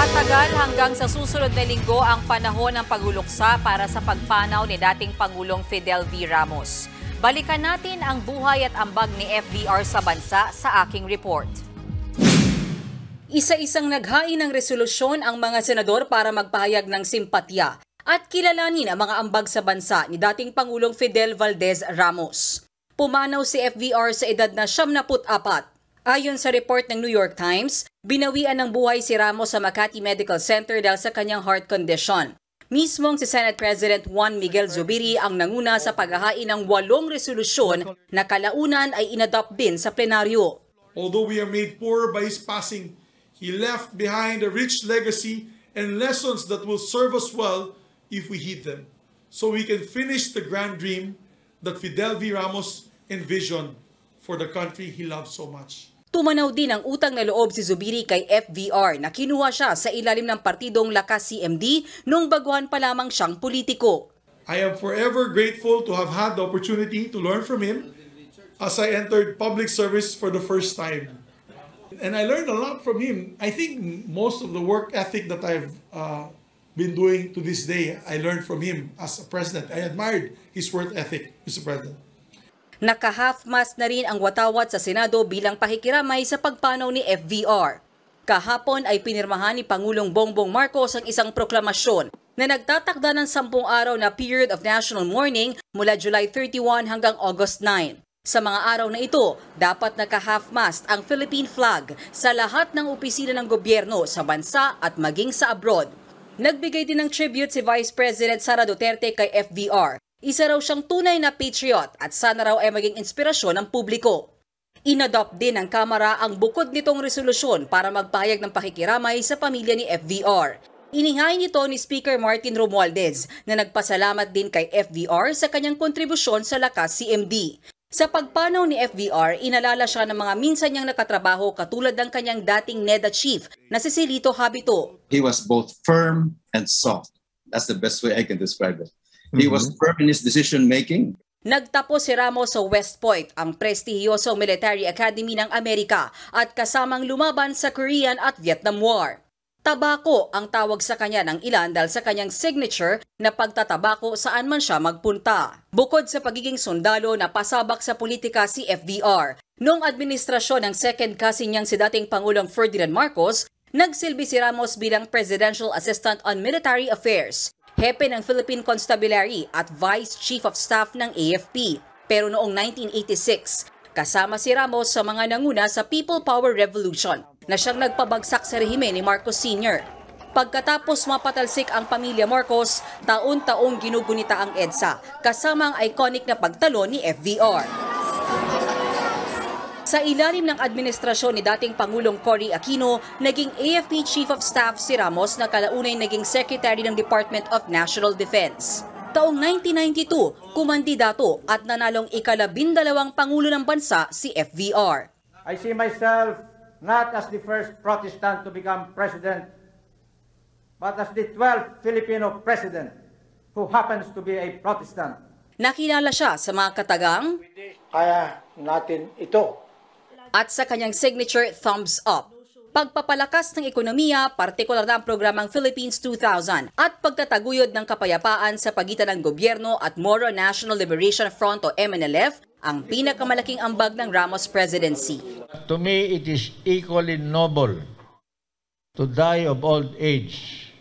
Tatagal hanggang sa susunod na linggo ang panahon ng pagluluksa para sa pagpanaw ni dating Pangulong Fidel V. Ramos. Balikan natin ang buhay at ambag ni FVR sa bansa sa aking report. Isa-isang naghain ng resolusyon ang mga senador para magpahayag ng simpatya at kilalanin ang mga ambag sa bansa ni dating Pangulong Fidel Valdez Ramos. Pumanaw si FVR sa edad na 74. Ayon sa report ng New York Times, binawian ng buhay si Ramos sa Makati Medical Center dahil sa kanyang heart condition. Mismong si Senate President Juan Miguel Zubiri ang nanguna sa paghahain ng 8 resolusyon na kalaunan ay inadopt din sa plenaryo. Although we are made poor by his passing, he left behind a rich legacy and lessons that will serve us well if we heed them, so we can finish the grand dream that Fidel V. Ramos envisioned for the country he loved so much. Tumanaw din ang utang na loob si Zubiri kay FVR na kinuha siya sa ilalim ng partidong Lakas CMD nung baguhan pa lamang siyang politiko. I am forever grateful to have had the opportunity to learn from him as I entered public service for the first time. And I learned a lot from him. I think most of the work ethic that I've been doing to this day, I learned from him as a president. I admired his work ethic, Mr. President. Naka-half-mast na rin ang watawat sa Senado bilang pakikiramay sa pagpanaw ni FVR. Kahapon ay pinirmahan ni Pangulong Bongbong Marcos ang isang proklamasyon na nagtatakda ng 10 araw na period of national mourning mula July 31 hanggang August 9. Sa mga araw na ito, dapat naka-half-mast ang Philippine flag sa lahat ng opisina ng gobyerno sa bansa at maging sa abroad. Nagbigay din ng tribute si Vice President Sara Duterte kay FVR. Isa raw siyang tunay na patriot at sana raw ay maging inspirasyon ng publiko. Inadopt din ng Kamara ang bukod nitong resolusyon para magpahayag ng pakikiramay sa pamilya ni FVR. Inihain nito ni Speaker Martin Romualdez na nagpasalamat din kay FVR sa kanyang kontribusyon sa Lakas CMD. Sa pagpanaw ni FVR, inalala siya ng mga minsan niyang nakatrabaho katulad ng kanyang dating NEDA chief na si Silito Habito. He was both firm and soft. That's the best way I can describe it. He was firm in his decision-making. Nagtapos si Ramos sa West Point, ang prestihiyosong military academy ng Amerika at kasamang lumaban sa Korean at Vietnam War. Tabako ang tawag sa kanya ng ilan dahil sa kanyang signature na pagtatabako saan man siya magpunta. Bukod sa pagiging sundalo na pasabak sa politika si FVR, noong administrasyon ng second cousin niyang si dating Pangulong Ferdinand Marcos, nagsilbi si Ramos bilang Presidential Assistant on Military Affairs, hepe ng Philippine Constabulary at Vice Chief of Staff ng AFP. Pero noong 1986, kasama si Ramos sa mga nanguna sa People Power Revolution na siyang nagpabagsak sa rehime ni Marcos Sr. Pagkatapos mapatalsik ang pamilya Marcos, taon-taong ginugunita ang EDSA kasama ang iconic na pagtalo ni FVR. Sa ilalim ng administrasyon ni dating Pangulong Cory Aquino, naging AFP Chief of Staff si Ramos na kalaunay naging Secretary ng Department of National Defense. Taong 1992, kumandidato at nanalong ika-12 Pangulo ng bansa si FVR. I see myself not as the first Protestant to become president, but as the 12th Filipino president who happens to be a Protestant. Nakilala siya sa mga katagang, Kaya natin ito. At sa kanyang signature thumbs up. Pagpapalakas ng ekonomiya, partikular na ang programang Philippines 2000 at pagtataguyod ng kapayapaan sa pagitan ng gobyerno at Moro National Liberation Front o MNLF ang pinakamalaking ambag ng Ramos presidency. To me, it is equally noble to die of old age